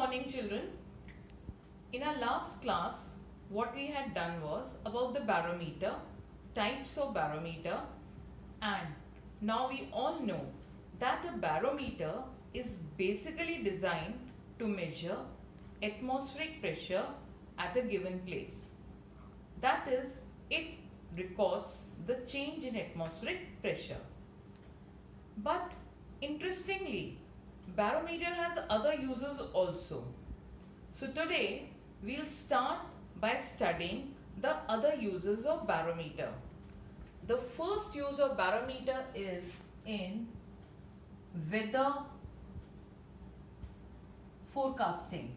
morning, children. In our last class, what we had done was about the barometer, types of barometer, and now we all know that a barometer is basically designed to measure atmospheric pressure at a given place. That is, it records the change in atmospheric pressure. But interestingly, barometer has other uses also. So today we'll start by studying the other uses of barometer. The first use of barometer is in weather forecasting.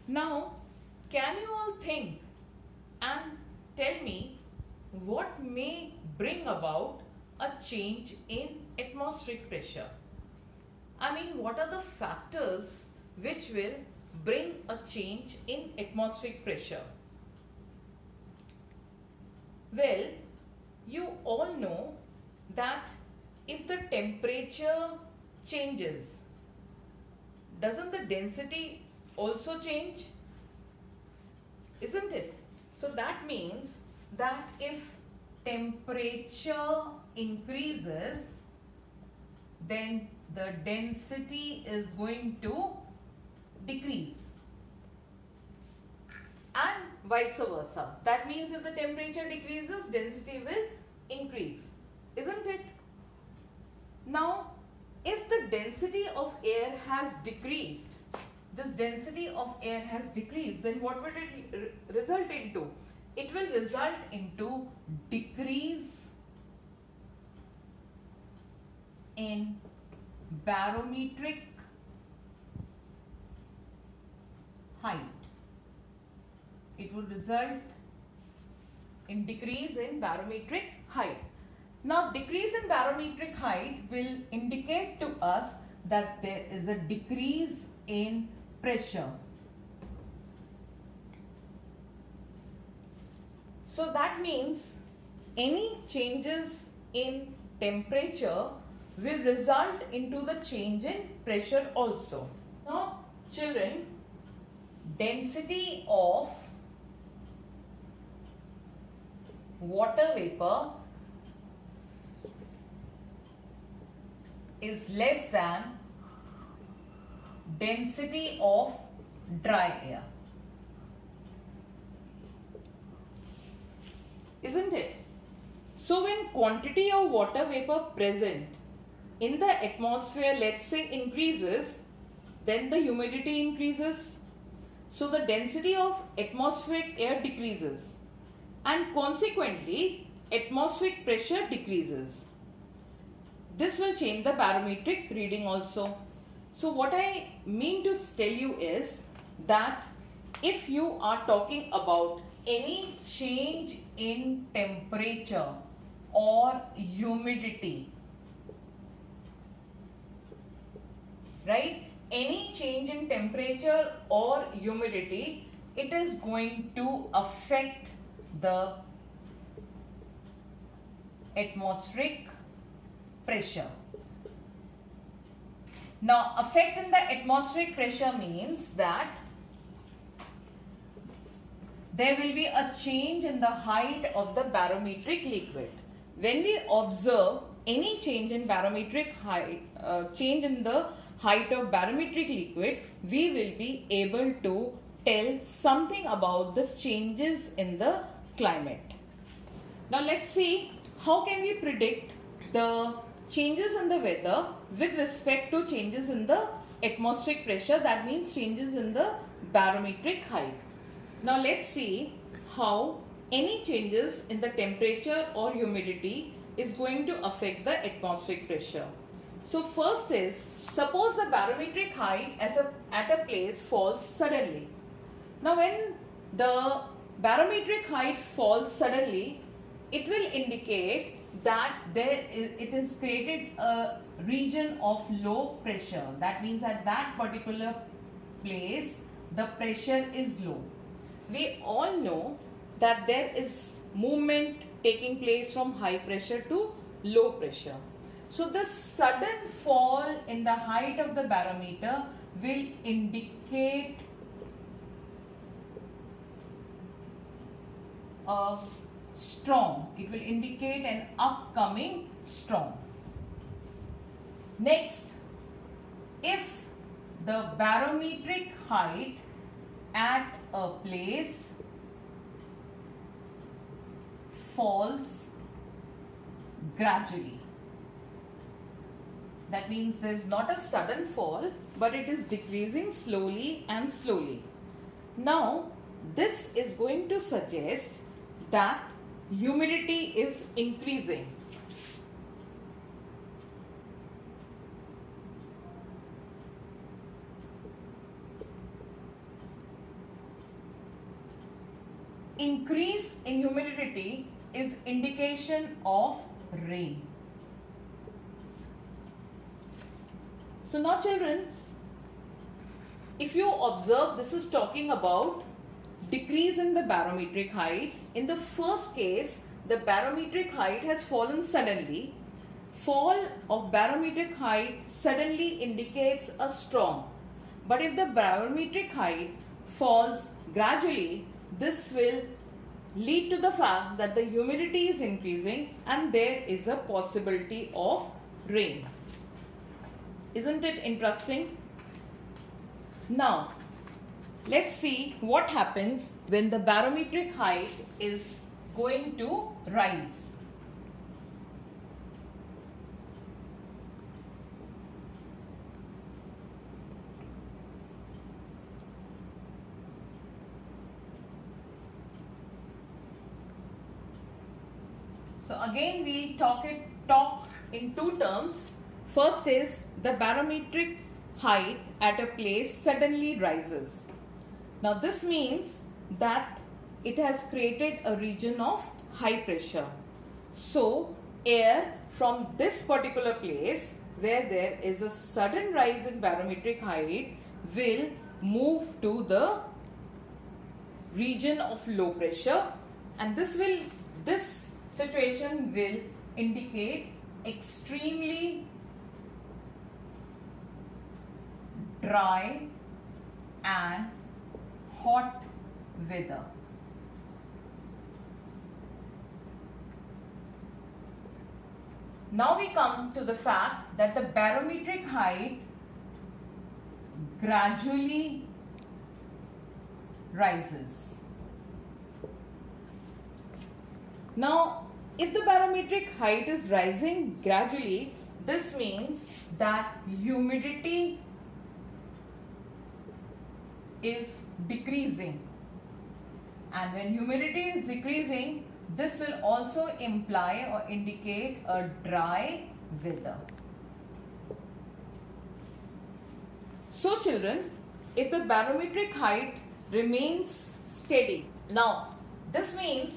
Now, can you all think and tell me what may bring about a change in atmospheric pressure? I mean, what are the factors which will bring a change in atmospheric pressure? Well, you all know that if the temperature changes, doesn't the density also change? Isn't it? So that means that if temperature increases, then the density is going to decrease, and vice versa. That means if the temperature decreases, density will increase, isn't it? Now, if the density of air has decreased, this density of air has decreased, then what will it result into? It will result into decrease in barometric height. It will result in decrease in barometric height. Now, decrease in barometric height will indicate to us that there is a decrease in pressure. So that means any changes in temperature will result into the change in pressure also. Now, children, density of water vapor is less than density of dry air. Isn't it? So when quantity of water vapor present in the atmosphere, let's say, increases, then the humidity increases. So the density of atmospheric air decreases, and consequently atmospheric pressure decreases. This will change the barometric reading also. So what I mean to tell you is that if you are talking about any change in temperature or humidity, right? Any change in temperature or humidity, it is going to affect the atmospheric pressure. Now, effect in the atmospheric pressure means that there will be a change in the height of the barometric liquid. When we observe any change in barometric height, change in the height of barometric liquid, we will be able to tell something about the changes in the climate. Now let's see how can we predict the changes in the weather with respect to changes in the atmospheric pressure, that means changes in the barometric height. Now let's see how any changes in the temperature or humidity is going to affect the atmospheric pressure. So first is, suppose the barometric height at a place falls suddenly. Now when the barometric height falls suddenly, it will indicate that it is created a region of low pressure. That means at that particular place the pressure is low. We all know that there is movement taking place from high pressure to low pressure. So the sudden fall in the height of the barometer will indicate a storm. It will indicate an upcoming storm. Next, if the barometric height at a place falls gradually, that means there is not a sudden fall, but it is decreasing slowly and slowly. Now, this is going to suggest that humidity is increasing. Increase in humidity is indication of rain. So now children, if you observe, this is talking about decrease in the barometric height. In the first case, the barometric height has fallen suddenly. Fall of barometric height suddenly indicates a storm. But if the barometric height falls gradually, this will lead to the fact that the humidity is increasing and there is a possibility of rain. Isn't it interesting? Now, let's see what happens when the barometric height is going to rise. So again we'll talk in two terms. First is the barometric height at a place suddenly rises. Now this means that it has created a region of high pressure. So air from this particular place where there is a sudden rise in barometric height will move to the region of low pressure, and this situation will indicate extremely dry and hot weather. Now we come to the fact that the barometric height gradually rises. Now, if the barometric height is rising gradually, this means that humidity is decreasing. And when humidity is decreasing, this will also imply or indicate a dry weather. So children, if the barometric height remains steady, now this means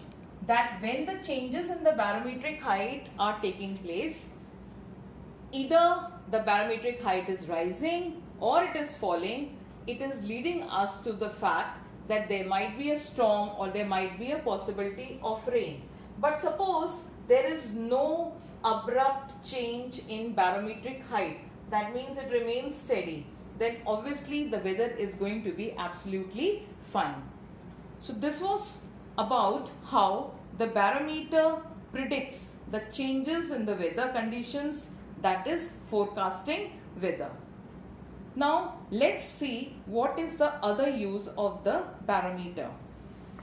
that when the changes in the barometric height are taking place, either the barometric height is rising or it is falling, it is leading us to the fact that there might be a storm or there might be a possibility of rain. But suppose there is no abrupt change in barometric height, that means it remains steady, then obviously the weather is going to be absolutely fine. So this was about how the barometer predicts the changes in the weather conditions, that is forecasting weather. Now let's see what is the other use of the barometer.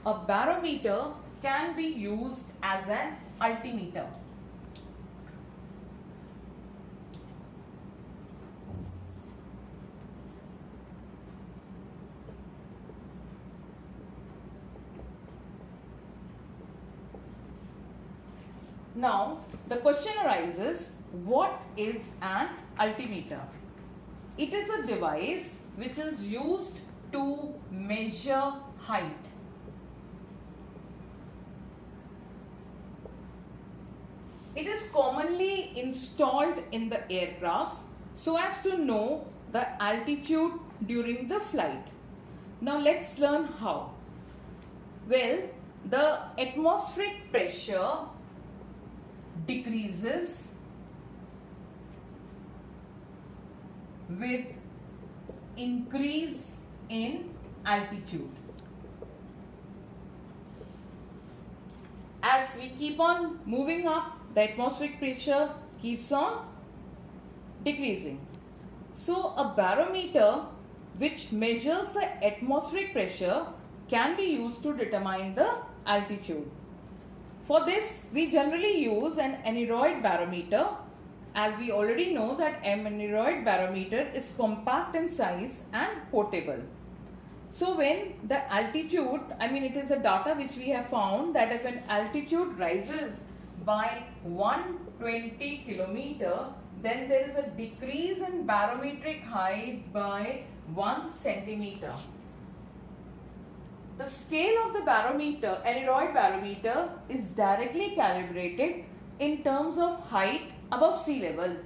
A barometer can be used as an altimeter. Now the question arises, what is an altimeter? It is a device which is used to measure height. It is commonly installed in the aircraft so as to know the altitude during the flight. Now let's learn how. Well, the atmospheric pressure decreases with increase in altitude. As we keep on moving up, the atmospheric pressure keeps on decreasing. So a barometer which measures the atmospheric pressure can be used to determine the altitude. For this, we generally use an aneroid barometer, as we already know that an aneroid barometer is compact in size and portable. So when the altitude, it is a data which we have found that if an altitude rises by 120 kilometer, then there is a decrease in barometric height by 1 centimeter. The scale of the barometer, aneroid barometer, is directly calibrated in terms of height above sea level.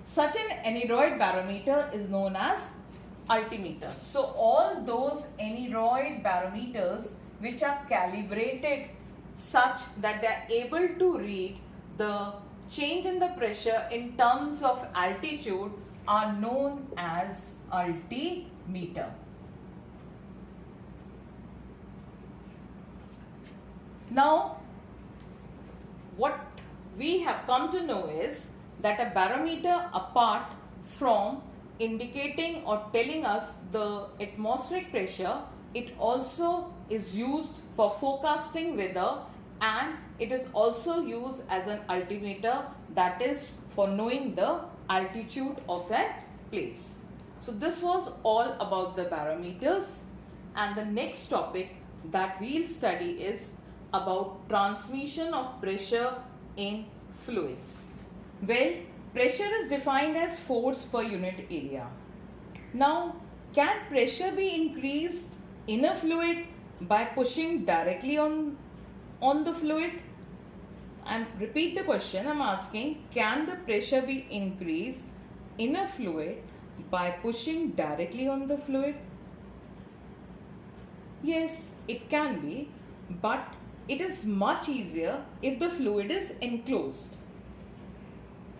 Such an aneroid barometer is known as altimeter. So all those aneroid barometers which are calibrated such that they are able to read the change in the pressure in terms of altitude are known as altimeter. Now, what we have come to know is that a barometer, apart from indicating or telling us the atmospheric pressure, it also is used for forecasting weather, and it is also used as an altimeter, that is for knowing the altitude of a place. So this was all about the barometers, and the next topic that we'll study is about transmission of pressure in fluids. Well, pressure is defined as force per unit area. Now, can pressure be increased in a fluid by pushing directly on the fluid? And repeat the question, I'm asking, can the pressure be increased in a fluid by pushing directly on the fluid? Yes, it can be, but it is much easier if the fluid is enclosed.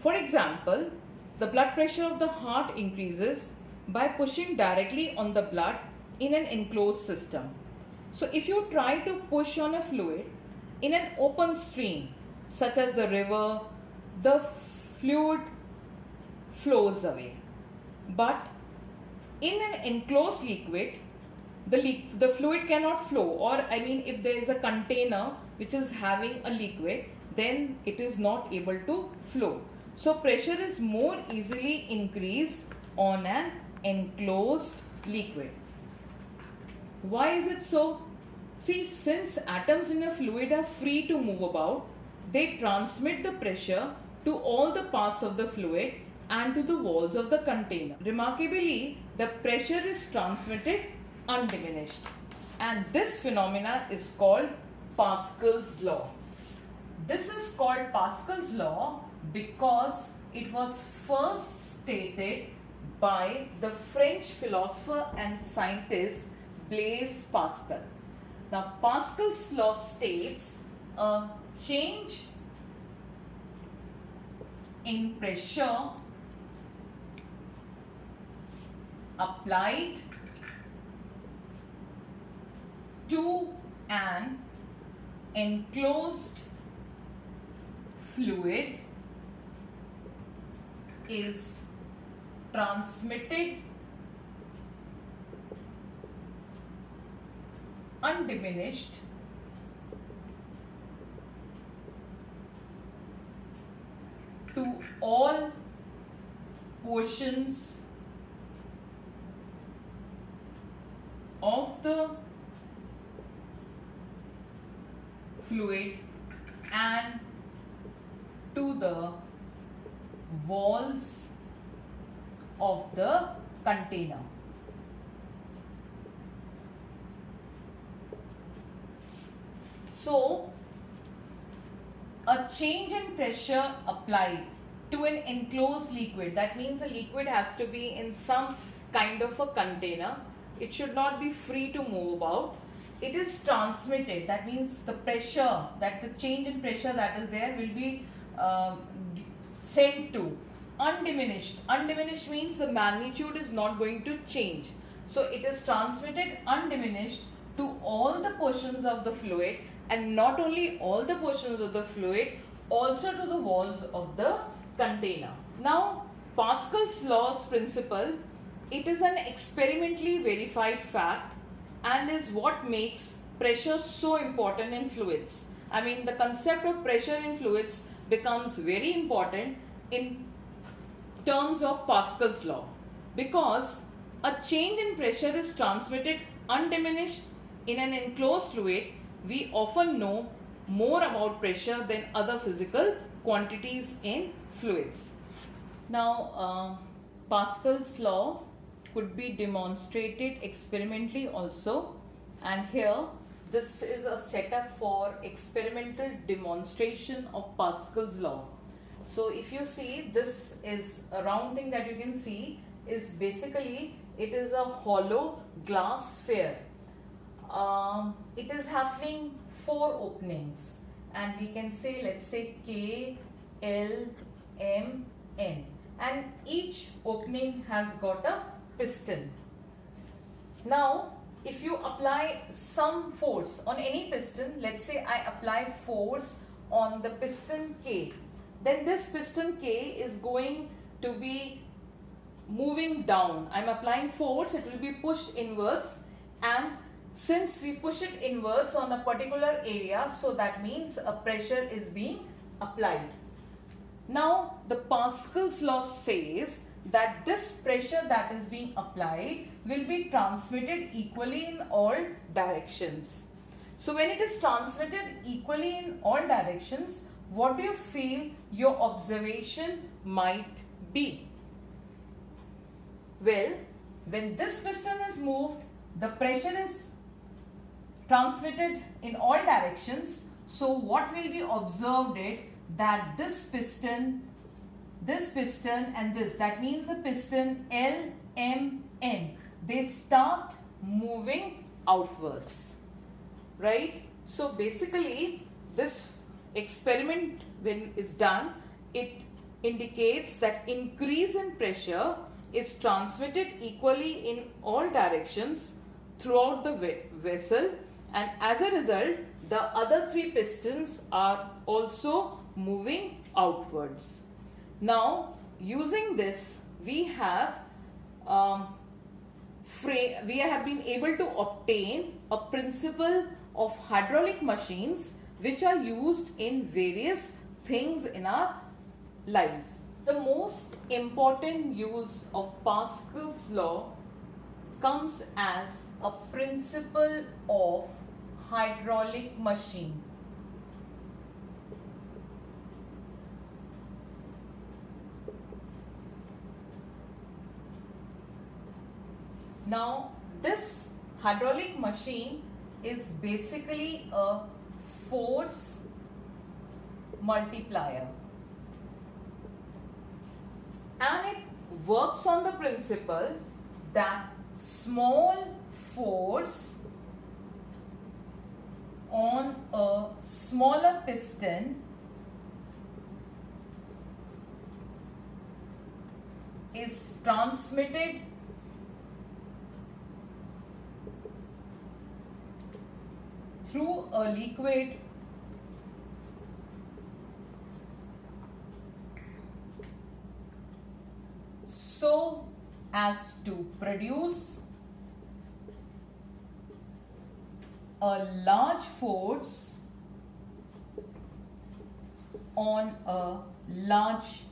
For example, the blood pressure of the heart increases by pushing directly on the blood in an enclosed system. So if you try to push on a fluid in an open stream, such as the river, the fluid flows away. But in an enclosed liquid, the fluid cannot flow, or if there is a container which is having a liquid, then it is not able to flow. So pressure is more easily increased on an enclosed liquid. Why is it so? See, since atoms in a fluid are free to move about, they transmit the pressure to all the parts of the fluid and to the walls of the container. Remarkably, the pressure is transmitted undiminished, and this phenomena is called Pascal's law. This is called Pascal's law because it was first stated by the French philosopher and scientist Blaise Pascal. Now, Pascal's law states a change in pressure applied to an enclosed fluid is transmitted undiminished to all portions of the fluid and to the walls of the container. So, a change in pressure applied to an enclosed liquid, that means a liquid has to be in some kind of a container. It should not be free to move about. It is transmitted, that means the pressure, that the change in pressure that is there will be um, sent to. Undiminished. Undiminished means the magnitude is not going to change. So it is transmitted undiminished to all the portions of the fluid, and not only all the portions of the fluid, also to the walls of the container. Now, Pascal's law's principle, it is an experimentally verified fact and is what makes pressure so important in fluids. I mean, the concept of pressure in fluids becomes very important in terms of Pascal's law, because a change in pressure is transmitted undiminished in an enclosed fluid. We often know more about pressure than other physical quantities in fluids. Now, Pascal's law could be demonstrated experimentally also, and here this is a setup for experimental demonstration of Pascal's law. So if you see, this is a round thing that you can see is basically, it is a hollow glass sphere. It is happening 4 openings, and we can say, let's say K, L, M, N, and each opening has got a piston. Now, if you apply some force on any piston, let's say I apply force on the piston K, then this piston K is going to be moving down. I'm applying force, it will be pushed inwards, and since we push it inwards on a particular area, so that means a pressure is being applied. Now, the Pascal's law says that this pressure that is being applied will be transmitted equally in all directions. So when it is transmitted equally in all directions, what do you feel your observation might be? Well, when this piston is moved, the pressure is transmitted in all directions. So what will be observed is that this piston and this, that means the piston L, M, N, they start moving outwards, right? So basically this experiment, when is done, it indicates that increase in pressure is transmitted equally in all directions throughout the vessel, and as a result the other 3 pistons are also moving outwards. Now, using this, we have been able to obtain a principle of hydraulic machines which are used in various things in our lives. The most important use of Pascal's law comes as a principle of hydraulic machine. Now, this hydraulic machine is basically a force multiplier, and it works on the principle that small force on a smaller piston is transmitted through a liquid so as to produce a large force on a large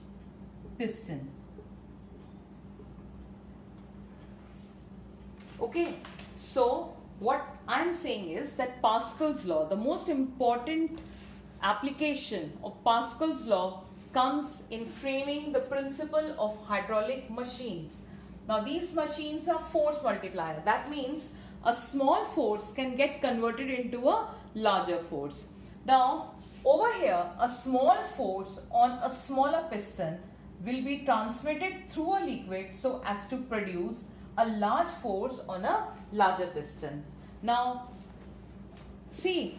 piston. Okay, so what I'm saying is that Pascal's law, the most important application of Pascal's law comes in framing the principle of hydraulic machines. Now these machines are force multiplier. That means a small force can get converted into a larger force. Now over here, a small force on a smaller piston will be transmitted through a liquid so as to produce a large force on a larger piston. Now see,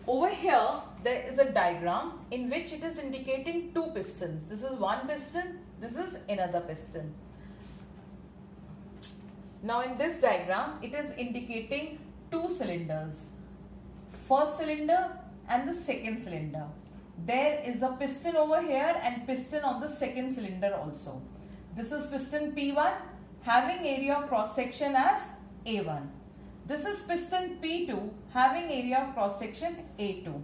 over here there is a diagram in which it is indicating two pistons. This is one piston, this is another piston. Now in this diagram it is indicating two cylinders, first cylinder and the second cylinder. There is a piston over here and piston on the second cylinder also. This is piston P1 having area of cross section as A1. This is piston P2 having area of cross section A2.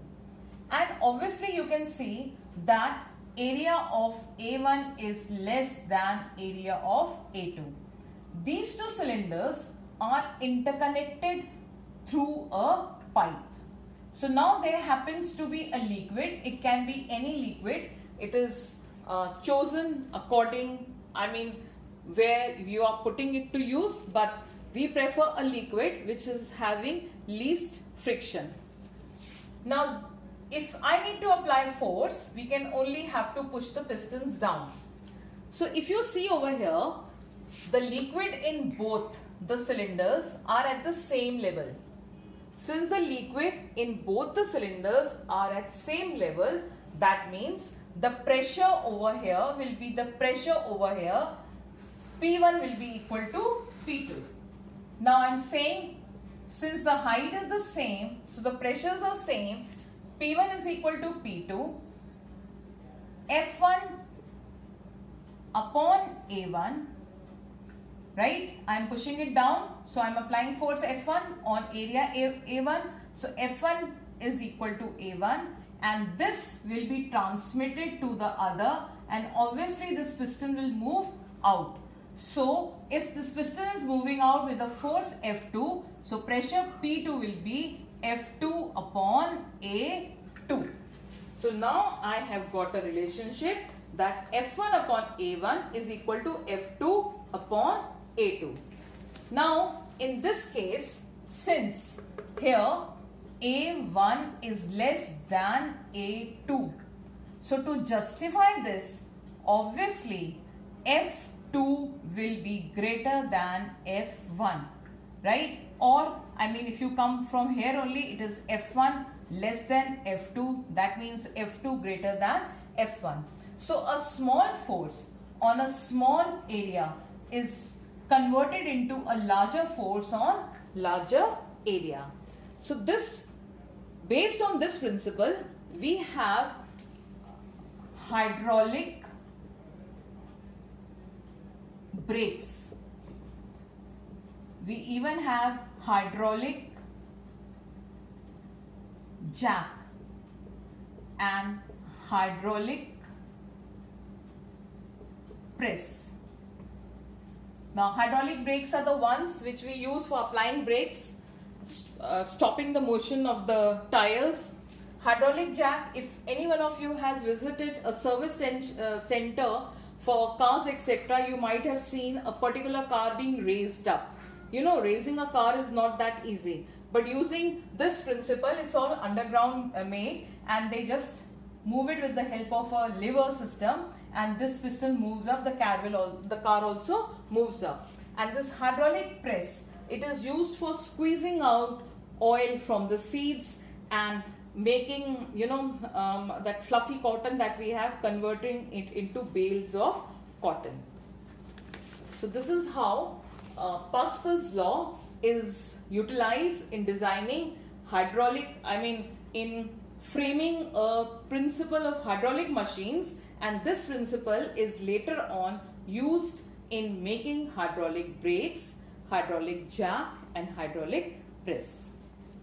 And obviously you can see that area of A1 is less than area of A2. These two cylinders are interconnected through a pipe. So now there happens to be a liquid. It can be any liquid. It is chosen according, where you are putting it to use, but we prefer a liquid which is having least friction. Now, if I need to apply force, we can only have to push the pistons down. So if you see over here, the liquid in both the cylinders are at the same level. Since the liquid in both the cylinders are at same level, that means the pressure over here will be the pressure over here. P1 will be equal to P2. Now I am saying, since the height is the same, so the pressures are same, P1 is equal to P2, F1 upon A1, right? I am pushing it down, so I am applying force F1 on area A1. So F1 is equal to A1, and this will be transmitted to the other, and obviously this piston will move out. So if this piston is moving out with a force F2, so pressure P2 will be F2 upon A2. So now I have got a relationship that F1 upon A1 is equal to F2 upon A2. Now in this case, since here A1 is less than A2, so to justify this, obviously F2 will be greater than F1, right? Or if you come from here only, it is F1 less than F2, that means F2 greater than F1. So a small force on a small area is converted into a larger force on larger area. So this, based on this principle, we have hydraulic brakes. We even have hydraulic jack and hydraulic press. Now hydraulic brakes are the ones which we use for applying brakes, stopping the motion of the tires. Hydraulic jack, if any one of you has visited a service center for cars etc., you might have seen a particular car being raised up. Raising a car is not that easy, but using this principle, it's all underground made, and they just move it with the help of a lever system, and this piston moves up, the car also moves up. And this hydraulic press, it is used for squeezing out oil from the seeds and making that fluffy cotton that we have, converting it into bales of cotton. So this is how Pascal's law is utilized in designing in framing a principle of hydraulic machines, and this principle is later on used in making hydraulic brakes, hydraulic jack and hydraulic press.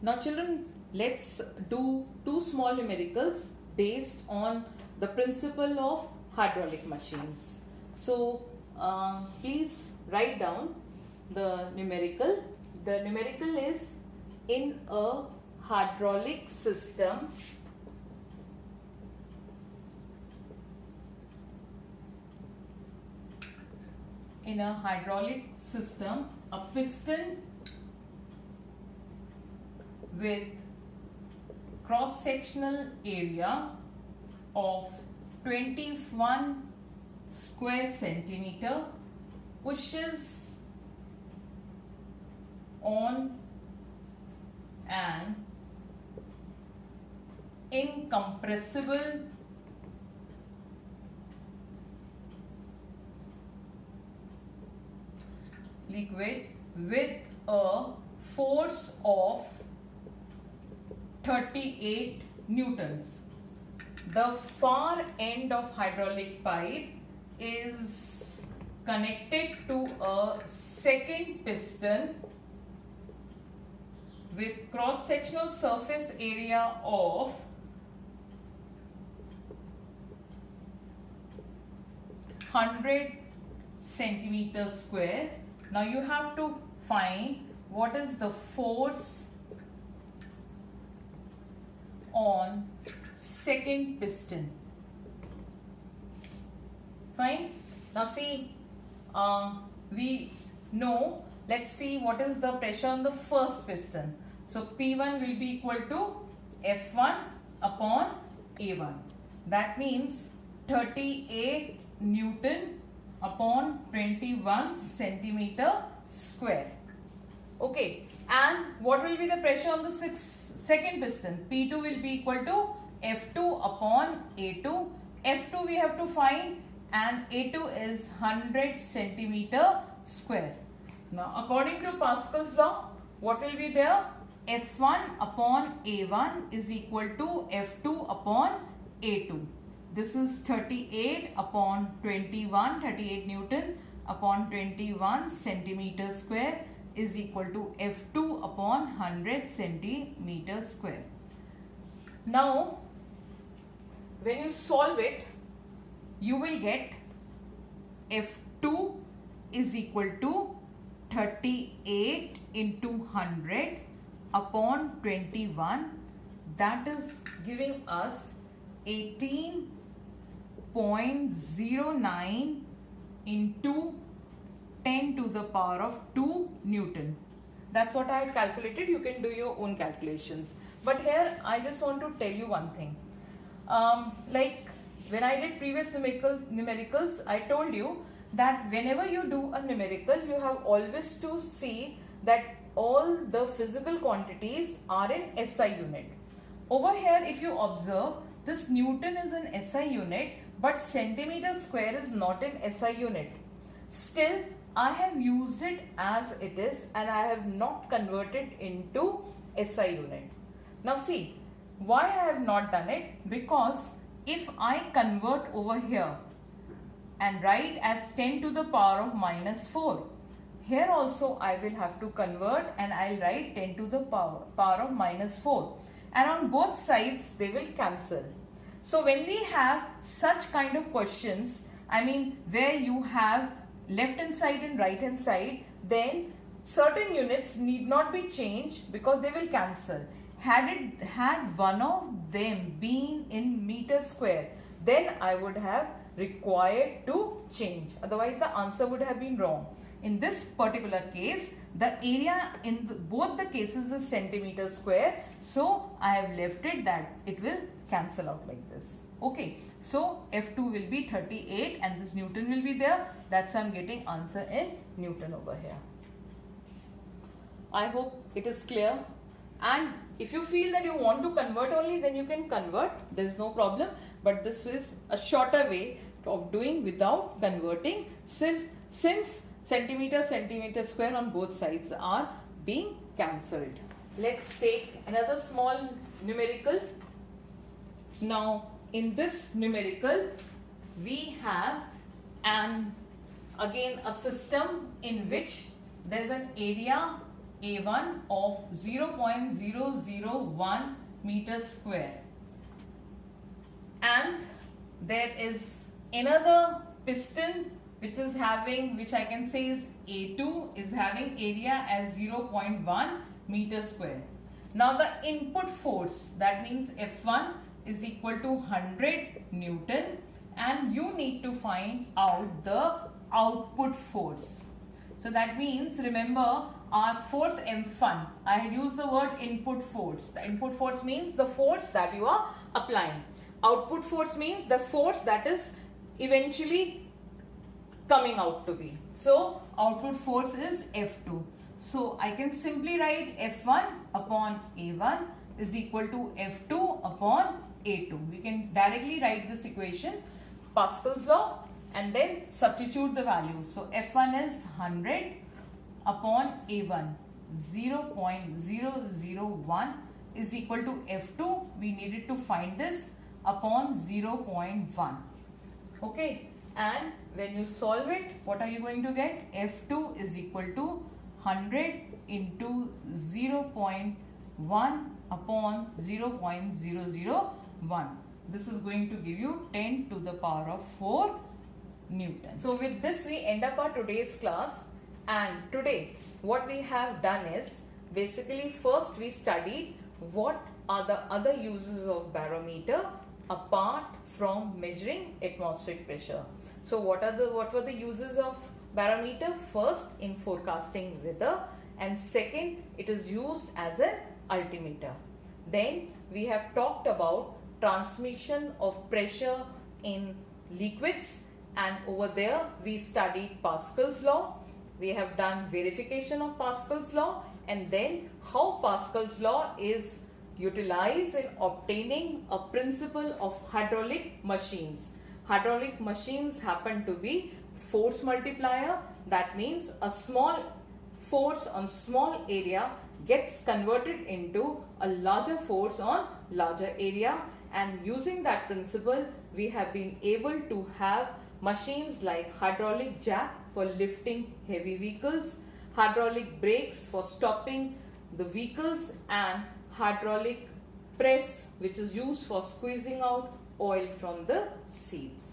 Now children, let's do two small numericals based on the principle of hydraulic machines. So please write down the numerical. The numerical is, in a hydraulic system, a piston with cross-sectional area of 21 square centimeter pushes on an incompressible liquid with a force of 38 newtons. The far end of hydraulic pipe is connected to a second piston with cross-sectional surface area of 100 centimeters square. Now you have to find what is the force on second piston. Fine. Now see, we know, let's see what is the pressure on the first piston. So P1 will be equal to F1 upon A1. That means 38 Newton upon 21 centimeter square. Okay, and what will be the pressure on the second piston? P2 will be equal to F2 upon A2. F2 we have to find, and A2 is 100 centimeter square. Now according to Pascal's law, what will be there? F1 upon A1 is equal to F2 upon A2. This is 38 upon 21, 38 Newton upon 21 centimeter square is equal to F2 upon 100 centimeter square. Now, when you solve it, you will get F2 is equal to 38 into 100 upon 21. That is giving us 18.09 into 10 to the power of 2 Newton. That's what I had calculated. You can do your own calculations. But here I just want to tell you one thing. Like when I did previous numericals, I told you that whenever you do a numerical, you have always to see that all the physical quantities are in SI unit. Over here, if you observe, this Newton is in SI unit, but centimeter square is not in SI unit. Still, I have used it as it is and I have not converted into SI unit. Now see, why I have not done it? Because if I convert over here and write as 10 to the power of minus 4, here also I will have to convert and I'll write 10 to the power of minus 4. And on both sides they will cancel. So when we have such kind of questions, I mean where you have left hand side and right hand side, then certain units need not be changed because they will cancel. Had one of them been in meter square, then I would have required to change. Otherwise the answer would have been wrong. In this particular case, the area in both the cases is centimeter square. So I have left it that it will cancel out like this. Okay. So F2 will be 38 and this Newton will be there. That's why I'm getting answer in Newton over here. I hope it is clear. And if you feel that you want to convert only, then you can convert. There is no problem. But this is a shorter way of doing without converting, since centimeter square on both sides are being cancelled. Let's take another small numerical. Now in this numerical we have again a system in which there is an area A1 of 0.001 meters square, and there is another piston which I can say is A2, is having area as 0.1 meter square. Now the input force, that means F1 is equal to 100 Newton, and you need to find out the output force. So that means, remember our force F1, I had used the word input force. The input force means the force that you are applying. Output force means the force that is eventually coming out to be. So output force is F2. So I can simply write F1 upon A1, is equal to F2 upon A2. We can directly write this equation, Pascal's law, and then substitute the value. So F1 is 100 upon A1, 0.001 is equal to F2. We needed to find this upon 0.1. Okay, and when you solve it, what are you going to get? F2 is equal to 100 into 0.1 upon 0.001. This is going to give you 10 to the power of 4 Newton. So with this we end up our today's class, and today what we have done is basically first we studied what are the other uses of barometer apart from measuring atmospheric pressure. So what were the uses of barometer? First, in forecasting weather, and second, it is used as an altimeter. Then we have talked about transmission of pressure in liquids, and over there we studied Pascal's law. We have done verification of Pascal's law, and then how Pascal's law is utilized in obtaining a principle of hydraulic machines. Hydraulic machines happen to be force multiplier. That means a small force on small area gets converted into a larger force on larger area, and using that principle we have been able to have machines like hydraulic jack for lifting heavy vehicles, hydraulic brakes for stopping the vehicles, and hydraulic press which is used for squeezing out oil from the seats.